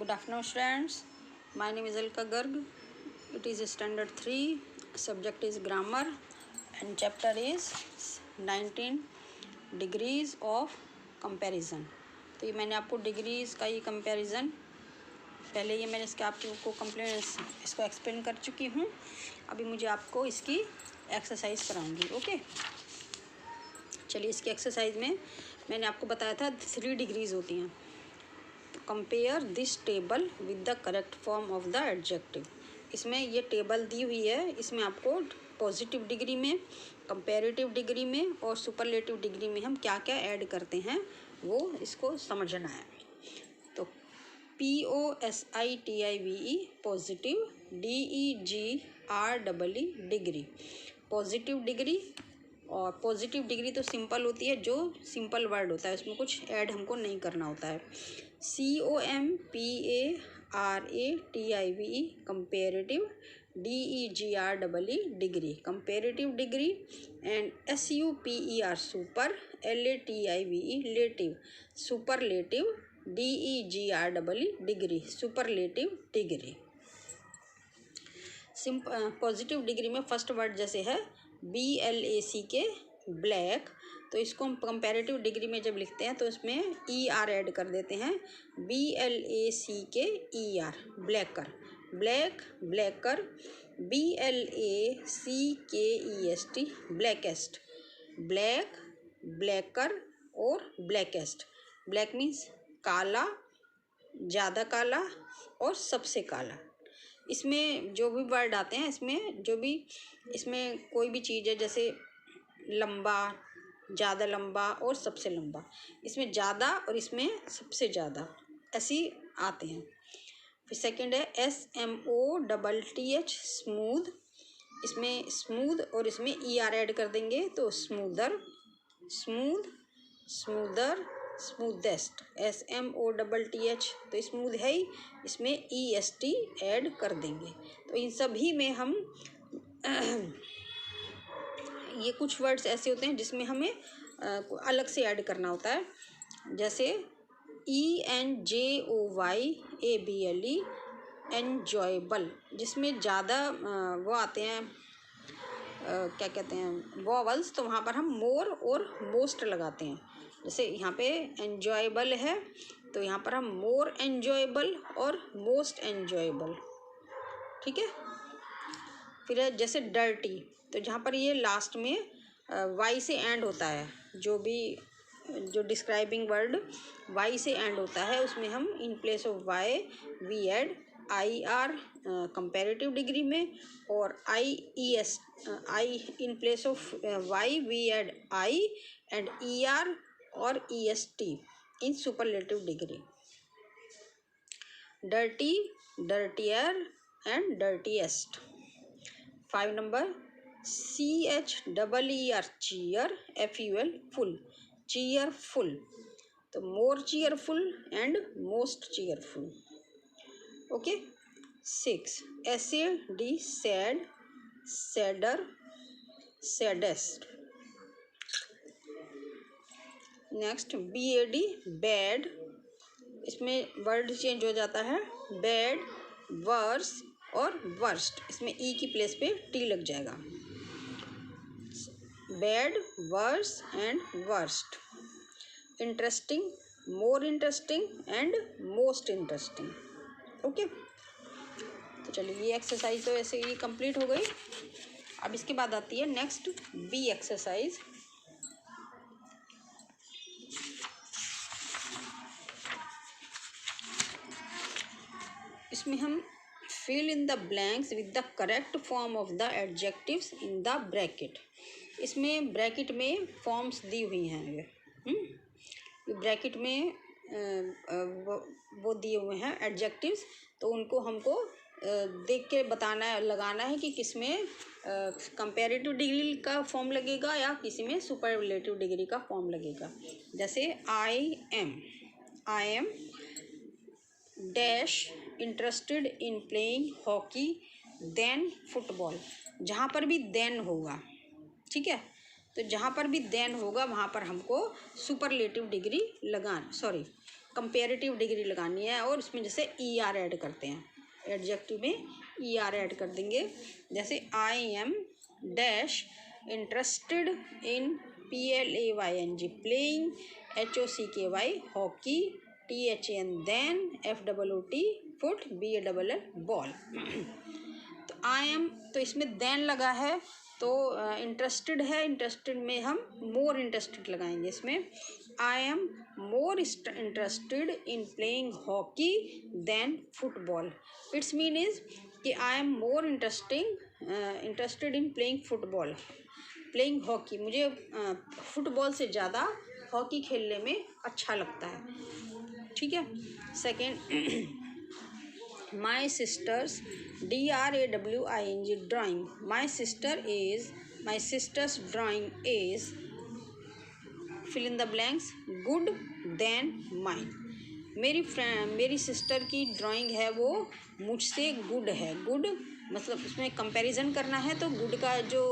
Good afternoon, students. My name is Alka Garg. It is standard 3. Subject is grammar and chapter is 19 degrees of comparison. तो ये मैंने आपको degrees का ये comparison पहले ये मैंने इसके आपको इसको एक्सप्लेन कर चुकी हूँ. अभी मुझे आपको इसकी एक्सरसाइज कराऊंगी. ओके, चलिए इसकी एक्सरसाइज में मैंने आपको बताया था 3 डिग्रीज होती हैं. Compare this table with the correct form of the adjective. इसमें ये टेबल दी हुई है, इसमें आपको पॉजिटिव डिग्री में, कंपैरेटिव डिग्री में और सुपरलेटिव डिग्री में हम क्या क्या ऐड करते हैं वो इसको समझना है. तो POSITIVE positive, DEGREE degree, positive degree. और पॉजिटिव डिग्री तो सिंपल होती है, जो सिंपल वर्ड होता है उसमें कुछ ऐड हमको नहीं करना होता है. COMPARATIVE comparative, DEGREE degree, comparative degree. And SUPER super, LATIVE lative, superlative, DEGREE degree, superlative degree. Positive degree में फर्स्ट वर्ड जैसे है BLACK ब्लैक, तो इसको हम कंपैरेटिव डिग्री में जब लिखते हैं तो इसमें ER ऐड कर देते हैं. BLACKER blacker, black, blacker. BLACKEST blackest, black, blacker और ब्लैकेस्ट. ब्लैक मीन्स काला, ज़्यादा काला और सबसे काला. इसमें जो भी वर्ड आते हैं, इसमें कोई भी चीज़ है जैसे लंबा, ज़्यादा लंबा और सबसे लंबा, इसमें ज़्यादा और इसमें सबसे ज़्यादा ऐसी आते हैं. फिर सेकंड है SMOTTH स्मूथ. इसमें स्मूथ और इसमें ER ऐड कर देंगे तो smoother, smooth, smoother, smoothest. SMOTTH तो स्मूथ है ही, इसमें EST ऐड कर देंगे. तो इन सभी में हम ये कुछ वर्ड्स ऐसे होते हैं जिसमें हमें अलग से ऐड करना होता है. जैसे ENJOYABLE एन्जॉयबल, जिसमें ज़्यादा वो आते हैं क्या कहते हैं वॉवल्स, तो वहाँ पर हम मोर और मोस्ट लगाते हैं. जैसे यहाँ पे एन्जॉयबल है तो यहाँ पर हम मोर एन्जॉयबल और मोस्ट एन्जॉयबल. ठीक है. फिर है जैसे डर्टी, तो जहाँ पर ये लास्ट में वाई से एंड होता है, जो डिस्क्राइबिंग वर्ड वाई से एंड होता है उसमें हम in place of Y we add IR comparative degree में, और IES in place of Y we add I and ER और EST in superlative degree. Dirty, dirtier and dirtiest. 5 number CHEER cheer, FUL ful, cheerful. तो more cheerful and most cheerful. Okay. 6 SAD sad, sadder, saddest. Next BAD bad, इसमें word change हो जाता है, bad, worse और worst. इसमें E की place पे T लग जाएगा. Bad, worse and worst. Interesting, more interesting and most interesting. Okay. तो चलिए ये एक्सरसाइज तो ऐसे ही कंप्लीट हो गई. अब इसके बाद आती है नेक्स्ट B एक्सरसाइज. इसमें हम fill in the blanks with the correct form of the adjectives in the bracket. इसमें ब्रैकेट में फॉर्म्स दी हुई हैं. ये ब्रैकेट में वो दिए हुए हैं एडजेक्टिव्स, तो उनको हमको देख के बताना है, लगाना है कि किस में कंपैरेटिव डिग्री का फॉर्म लगेगा या किसी में सुपरलेटिव डिग्री का फॉर्म लगेगा. जैसे I am dash interested in playing hockey than football. जहाँ पर भी देन होगा, ठीक है, तो जहाँ पर भी देन होगा वहाँ पर हमको सुपरलेटिव डिग्री कंपेरेटिव डिग्री लगानी है। और उसमें जैसे ई आर ऐड करते हैं, एडजेक्टिव में ई आर ऐड कर देंगे। जैसे I am dash interested in PLAYNG playing, HOCKY hockey, THAN than, FOOT foot, BALL ball. तो आई एम, तो इसमें देन लगा है तो इंटरेस्टेड है, इंटरेस्टेड में हम मोर इंटरेस्टेड लगाएंगे। इसमें I am more interested in playing hockey than football. It's mean is कि I am more interested in playing football, playing hockey, मुझे फुटबॉल से ज़्यादा हॉकी खेलने में अच्छा लगता है। ठीक है। Second, my sister's DRAWING drawing, my sister's drawing is fill in the blanks good than mine. मेरी सिस्टर की ड्राइंग है वो मुझसे गुड है। गुड मतलब उसमें कंपैरिजन करना है तो गुड का जो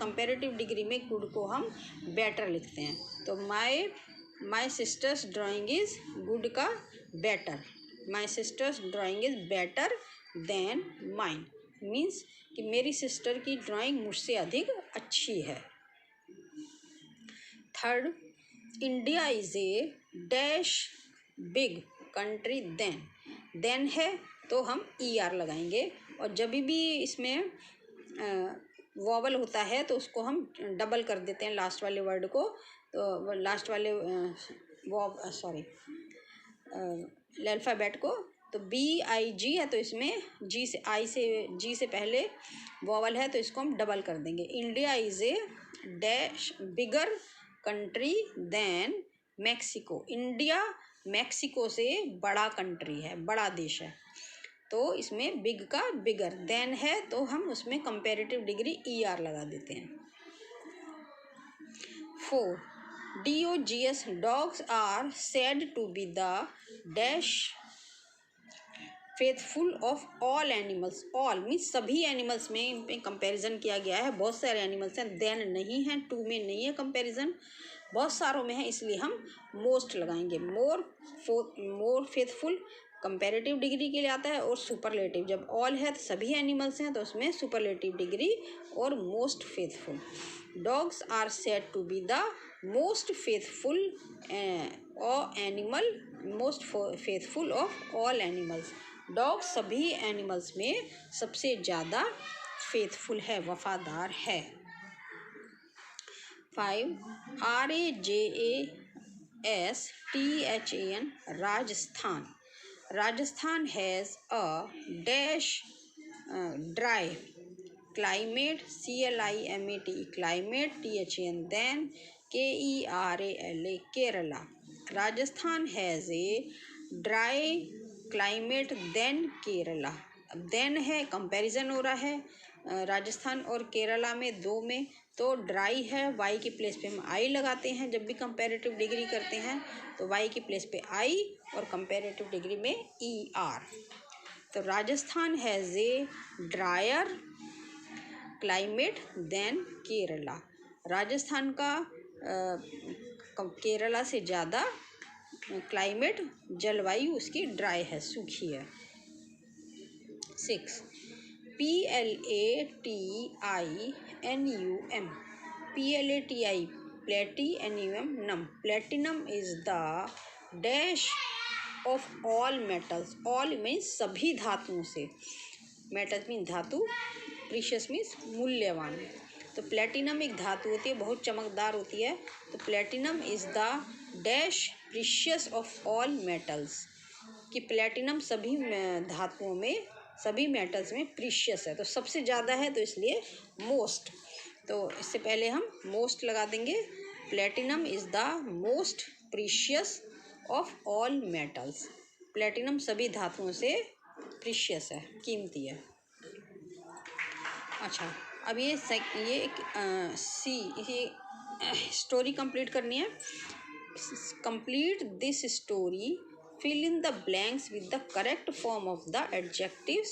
कंपैरेटिव डिग्री में गुड को हम बेटर लिखते हैं। तो my sister's drawing is good का better, my sister's drawing is better than mine, means कि मेरी सिस्टर की ड्राइंग मुझसे अधिक अच्छी है। Third, India is a dash big country than, than है तो हम ER लगाएंगे। और जब भी इसमें वॉवल होता है तो उसको हम डबल कर देते हैं लास्ट वाले वर्ड को। तो लास्ट वाले अल्फ़ाबेट को, तो BIG है तो इसमें G से पहले वॉवल है तो इसको हम डबल कर देंगे। India is a dash bigger country than Mexico, India Mexico से बड़ा कंट्री है, बड़ा देश है। तो इसमें बिग का बिगर, देन है तो हम उसमें कंपैरेटिव डिग्री ER लगा देते हैं। 4, DOGS dogs are said to be the dash faithful of all animals, all means सभी एनिमल्स में इन पे कंपेरिजन किया गया है। बहुत सारे एनिमल्स हैं, देन नहीं है, टू में नहीं है कंपेरिजन, बहुत सारों में है, इसलिए हम मोस्ट लगाएंगे। मोर फेथफुल कंपैरेटिव डिग्री के लिए आता है। और सुपरलेटिव जब ऑल है तो सभी एनिमल्स हैं तो उसमें सुपरलेटिव डिग्री और most faithful. Dogs are said to be the most faithful animal, most faithful of all animals, dog सभी एनिमल्स में सबसे ज़्यादा फेथफुल है, वफादार है। 5, RAJASTHAN Rajasthan, Rajasthan has a dash dry climate, CLIMATE climate, THAN than, KERALA Kerala. Rajasthan has a dry climate than Kerala. अब than है, comparison हो रहा है राजस्थान और केरला में, दो में, तो ड्राई है, वाई के प्लेस पे हम आई लगाते हैं जब भी कंपैरेटिव डिग्री करते हैं, तो वाई के प्लेस पे आई और कंपैरेटिव डिग्री में ER। तो Rajasthan has a dryer climate than Kerala, Rajasthan का केरला से ज़्यादा क्लाइमेट, जलवायु उसकी ड्राई है, सूखी है। 6, PLATINUM, PLATI प्लेटिनम, नम, platinum is the dash of all metals, all means सभी धातुओं से, मेटल्स मीन धातु, प्रीशियस मीन्स मूल्यवान। तो प्लेटिनम एक धातु होती है, बहुत चमकदार होती है, तो platinum is the dash precious of all metals, कि प्लेटिनम सभी धातुओं में, सभी मेटल्स में प्रीशियस है, तो सबसे ज़्यादा है तो इसलिए मोस्ट। तो इससे पहले हम मोस्ट लगा देंगे, platinum is the most precious of all metals, platinum सभी धातुओं से प्रीशियस है, कीमती है। अच्छा, अब ये स्टोरी कंप्लीट करनी है। Complete this story, fill in the blanks with the correct form of the adjectives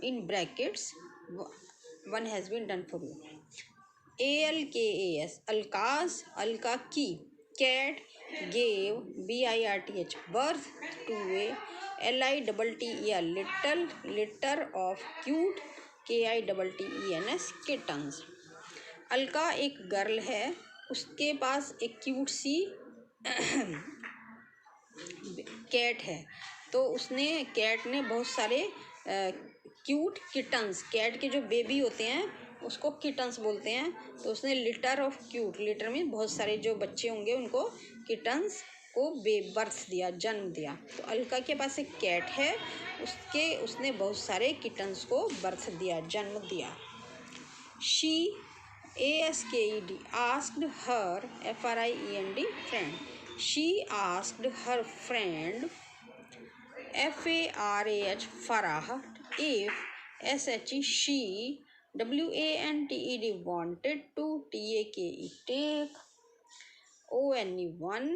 in brackets, one has been done for you। ALKAS, Alkas, Alka की cat gave BIRTH birth to a LITTER little litter of cute KITTENS kittens। Alka एक girl है, उसके पास एक cute सी cat है। तो cat ने बहुत सारे क्यूट किटन्स, कैट के जो बेबी होते हैं उसको किटन्स बोलते हैं। तो उसने लिटर ऑफ क्यूट, लिटर में बहुत सारे जो बच्चे होंगे उनको किटन्स को बर्थ दिया, जन्म दिया। तो अलका के पास एक कैट है, उसने बहुत सारे किटन्स को बर्थ दिया, जन्म दिया। She ASKED asked her FRIEND friend, she asked her friend FARAH Farah if SHE she WANTED wanted to take one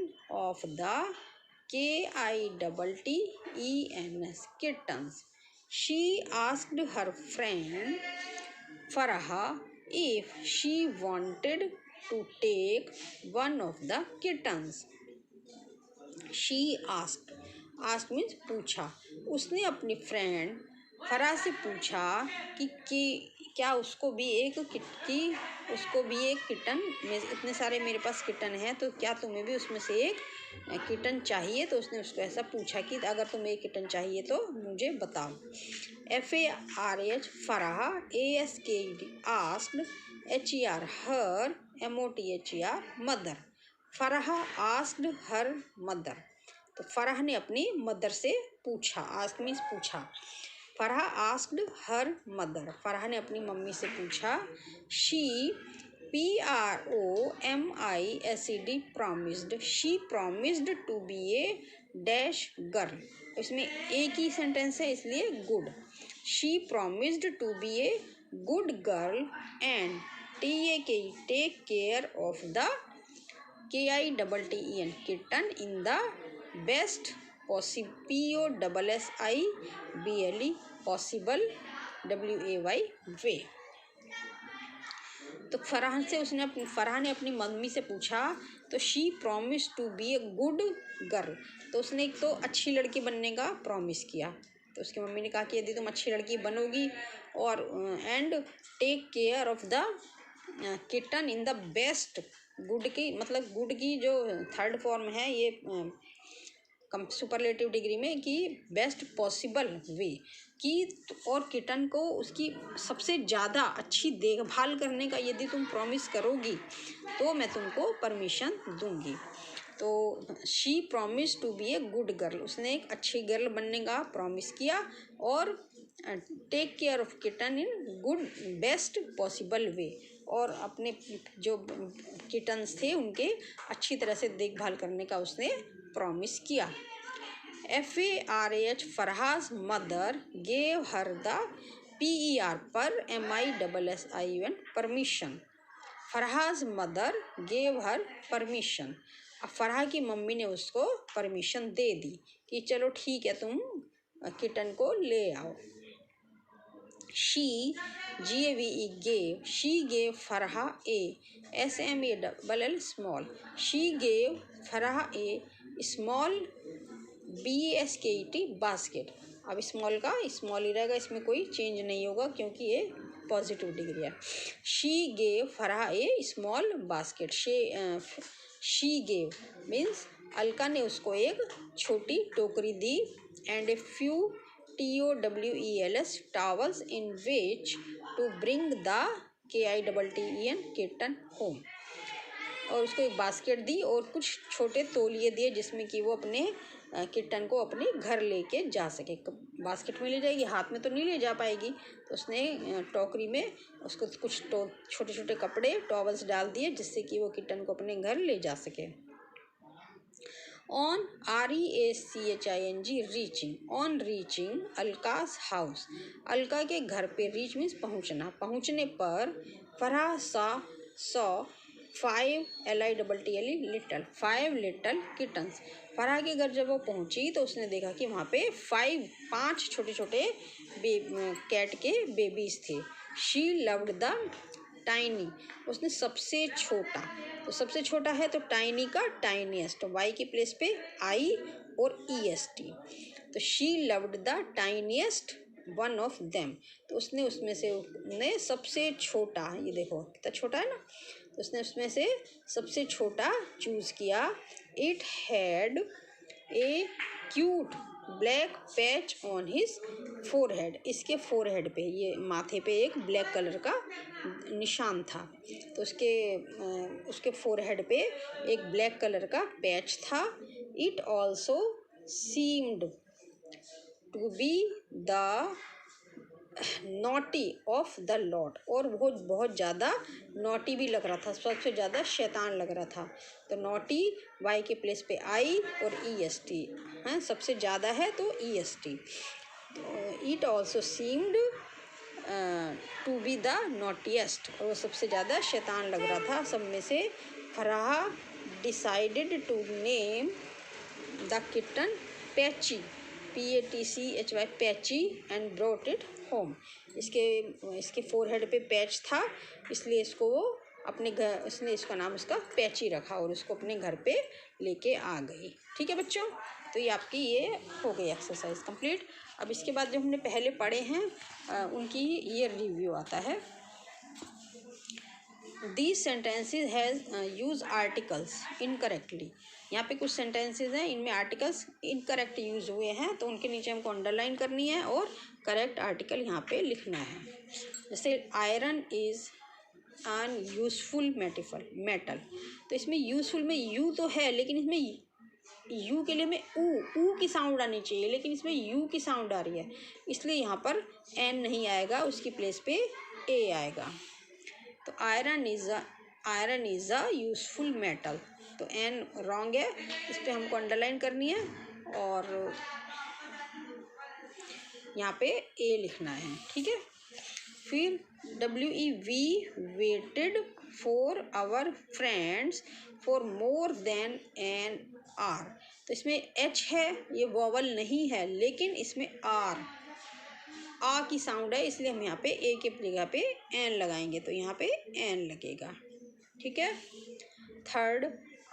of the KITTENS kittens. She asked her friend Farah if she wanted to take one of the kittens. She asked means पूछा। उसने अपनी friend Farah से पूछा कि क्या उसको भी एक किटन में, इतने सारे मेरे पास किटन है तो क्या तुम्हें भी उसमें से एक किटन चाहिए। तो उसने उसको ऐसा पूछा कि अगर तुम्हें एक किटन चाहिए तो मुझे बताओ। FARAH Farah ASKED asked HER her MOTHER mother, Farah asked her mother। तो फराह ने अपनी मदर से पूछा, आस्क मीन्स पूछा। Farah asked her mother, Farah ने अपनी मम्मी से पूछा। She PROMISED promised, she promised to be a dash girl। इसमें एक ही सेंटेंस है इसलिए good. She promised to be a good girl and take care of the KITTEN kitten in the best POSSIBLE possible WAY way। तो फराह ने अपनी mummy से पूछा तो she promise to be a good girl. तो उसने एक तो अच्छी लड़की बनने का प्रॉमिस किया। तो उसकी मम्मी ने कहा कि यदि तुम अच्छी लड़की बनोगी और and take care of the kitten in the best, good की मतलब गुड की जो थर्ड फॉर्म है ये सुपरलेटिव डिग्री में कि बेस्ट पॉसिबल वे कि, और किटन को उसकी सबसे ज़्यादा अच्छी देखभाल करने का यदि तुम प्रॉमिस करोगी तो मैं तुमको परमिशन दूंगी। तो she promise to be a good girl, उसने एक अच्छी गर्ल बनने का प्रॉमिस किया और take care of kitten in good best possible way, और अपने जो किटन्स थे उनके अच्छी तरह से देखभाल करने का उसने प्रॉमिस किया। FARAH Farhaz mother gave her the PER पर MISSION permission, Farhaz mother gave her permission. अब फरहा की मम्मी ने उसको परमिशन दे दी कि चलो ठीक है तुम किटन को ले आओ। She GAVE gave, she gave Farha a SMALL small, she gave Farha a small BASKET basket. अब स्मॉल का स्मॉल ही रहेगा, इसमें कोई चेंज नहीं होगा क्योंकि ये पॉजिटिव डिग्री है। She gave Farha a small basket, she gave means Alka ने उसको एक छोटी टोकरी दी। And a few TOWELS towels in which to bring the KITTEN kitten home। और उसको एक बास्केट दी और कुछ छोटे तौलिए दिए जिसमें कि वो अपने किटन को अपने घर लेके जा सके। बास्केट में ले जाएगी, हाथ में तो नहीं ले जा पाएगी। तो उसने टोकरी में उसको कुछ छोटे छोटे कपड़े टॉवल्स डाल दिए जिससे कि वो किटन को अपने घर ले जा सके। On REACHING reaching, on reaching Alka's house, Alka के घर पे, रीच मीन्स पहुँचना, पहुँचने पर Farha saw 5 LITTLE little, 5 little kittens. Farha के घर जब वो पहुंची तो उसने देखा कि वहाँ पे 5 छोटे छोटे कैट के बेबीज थे। शी लव्ड द टाइनी, उसने सबसे छोटा, तो सबसे छोटा है तो टाइनी का टाइनीएस्ट, तो वाई की प्लेस पे आई और EST। तो she loved the tiniest one of them, तो उसने उसमें से ने सबसे छोटा, ये देखो कितना छोटा है ना, तो उसने उसमें से सबसे छोटा चूज़ किया। It had a cute black patch on his forehead, इसके फोरहेड पे, ये माथे पे एक ब्लैक कलर का निशान था, तो उसके फोरहेड पे एक ब्लैक कलर का पैच था। It also seemed to be the naughty of the lot, और वो बहुत ज़्यादा नॉटी भी लग रहा था, सबसे ज़्यादा शैतान लग रहा था। तो नॉटी वाई के प्लेस पे आई और EST हैं, सबसे ज़्यादा है तो EST। It also seemed to be the naughtiest, और वो सबसे ज़्यादा शैतान लग रहा था सब में से। Farah decided to name the kitten Patchy, PATCHY Patchy, and brought it home. इसके फोरहेड पे पैच था, इसलिए इसको वो अपने घर, इसने इसका नाम उसका पैची रखा और उसको अपने घर पे लेके आ गई। ठीक है बच्चों, तो ये आपकी ये हो गई एक्सरसाइज कंप्लीट। अब इसके बाद जो हमने पहले पढ़े हैं उनकी ये रिव्यू आता है। These sentences has use articles incorrectly, यहाँ पे कुछ सेंटेंसेज हैं, इनमें आर्टिकल्स इनकरेक्ट यूज हुए हैं, तो उनके नीचे हमको अंडरलाइन करनी है और करेक्ट आर्टिकल यहाँ पे लिखना है। जैसे iron is an useful metal, तो इसमें यूजफुल में यू तो है, लेकिन इसमें यू के लिए हमें ऊ की साउंड आनी चाहिए, लेकिन इसमें यू की साउंड आ रही है, इसलिए यहाँ पर एन नहीं आएगा, उसकी प्लेस पे ए आएगा। तो iron is a useful metal, तो एन रॉन्ग है, इस पर हमको अंडरलाइन करनी है और यहाँ पे ए लिखना है। ठीक है, फिर WE waited for our friends for more than an hour, तो इसमें H है, ये वॉवल नहीं है, लेकिन इसमें आ की साउंड है, इसलिए हम यहाँ पे ए के जगह पे एन लगाएंगे, तो यहाँ पे एन लगेगा। ठीक है, थर्ड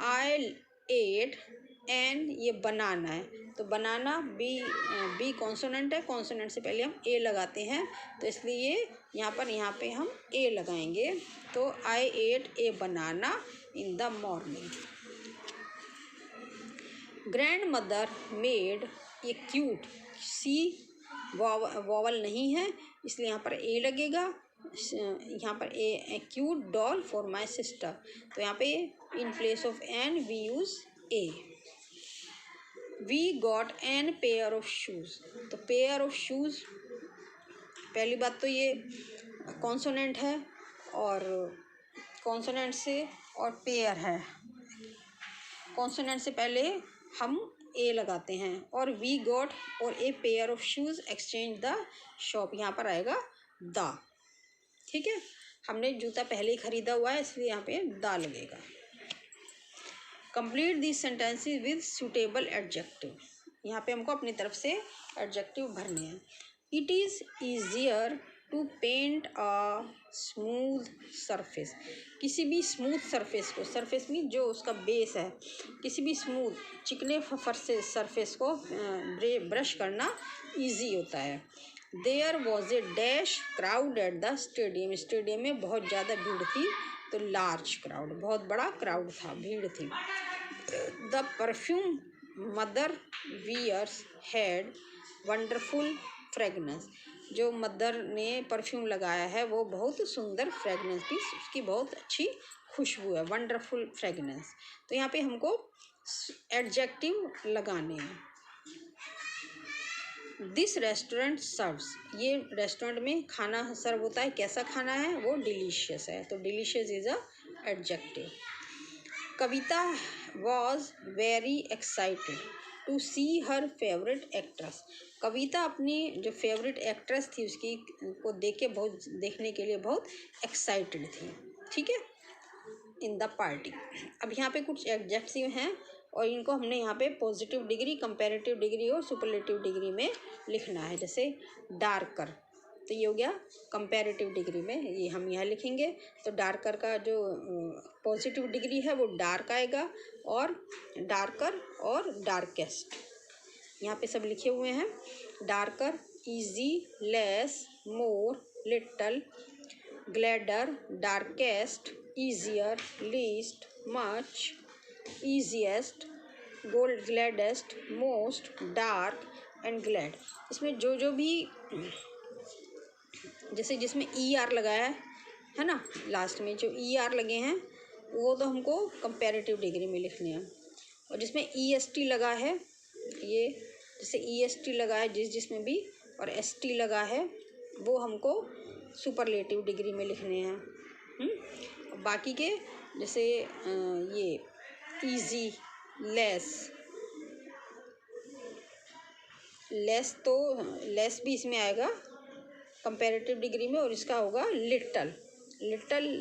आई एट एन, ये बनाना है, तो बनाना बी कॉन्सोनेंट है, कॉन्सोनेंट से पहले हम ए लगाते हैं, तो इसलिए यहाँ पे हम ए लगाएंगे। तो I ate a banana in the morning. Grandmother made a cute, C vowel नहीं है, इसलिए यहाँ पर ए लगेगा। यहाँ पर a cute doll for my sister, तो यहाँ पे in place of an we use a. We got an pair of shoes, तो पेयर ऑफ शूज़, पहली बात तो ये कॉन्सोनेंट है और कॉन्सोनेंट से और पेयर है, कॉन्सोनेंट से पहले हम ए लगाते हैं, और वी गॉट और a pair of shoes exchange the shop, यहाँ पर आएगा द। ठीक है, हमने जूता पहले ही ख़रीदा हुआ है, इसलिए यहाँ पे द लगेगा। Complete this sentences with suitable adjective, यहाँ पे हमको अपनी तरफ से एडजेक्टिव भरने हैं। It is easier to paint a smooth surface, किसी भी स्मूथ सरफेस को, सरफेस मीन जो उसका बेस है, किसी भी स्मूथ चिकने सरफेस को ब्रश करना इजी होता है। There was a dash crowd at the stadium, stadium में बहुत ज़्यादा भीड़ थी, तो लार्ज क्राउड, बहुत बड़ा क्राउड था, भीड़ थी। The perfume mother wears had wonderful fragrance, जो मदर ने परफ्यूम लगाया है वो बहुत सुंदर फ्रेगनेंस भी, उसकी बहुत अच्छी खुशबू है, वंडरफुल फ्रेगनेंस। तो यहाँ पे हमको एडजेक्टिव लगाने हैं। दिस रेस्टोरेंट सर्व्स, ये रेस्टोरेंट में खाना सर्व होता है, कैसा खाना है, वो डिलीशियस है, तो delicious is a adjective. Kavita was very excited to see her favourite actress, Kavita अपनी जो फेवरेट एक्ट्रेस थी उसकी को देखने के लिए बहुत एक्साइटेड थी। ठीक है, इन द पार्टी। अब यहाँ पे कुछ एडजेक्टिव हैं और इनको हमने यहाँ पे पॉजिटिव डिग्री, कंपैरेटिव डिग्री और सुपरलेटिव डिग्री में लिखना है। जैसे डार्कर, तो ये हो गया कंपैरेटिव डिग्री में, ये हम यहाँ लिखेंगे। तो डार्कर का जो पॉजिटिव डिग्री है वो डार्क आएगा, और डार्कर और डार्केस्ट यहाँ पे सब लिखे हुए हैं। Darker, easy, less, more, little, gladder, darkest, easier, least, much, easiest, gold, gladdest, most, dark and glad. इसमें जो जो भी जैसे जिसमें ई आर लगाया है ना, लास्ट में जो ई आर लगे हैं वो तो हमको कंपैरेटिव डिग्री में लिखने हैं। और जिसमें ई एस टी लगा है, ये जैसे ई एस टी लगा है जिसमें भी, और एस टी लगा है, वो हमको सुपरलेटिव डिग्री में लिखने हैं। बाकी के जैसे ये इजी, लेस तो लेस भी इसमें आएगा कंपैरेटिव डिग्री में, और इसका होगा लिटल,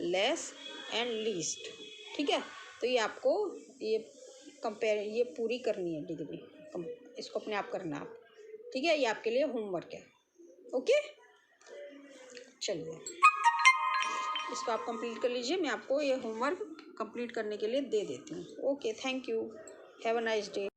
लेस एंड लीस्ट। ठीक है, तो ये आपको ये पूरी करनी है डिग्री, इसको अपने आप करना आप। ठीक है, ये आपके लिए होमवर्क है। ओके, चलिए इसको आप कंप्लीट कर लीजिए, मैं आपको ये होमवर्क कंप्लीट करने के लिए दे देती हूँ। Okay, thank you, have a nice day.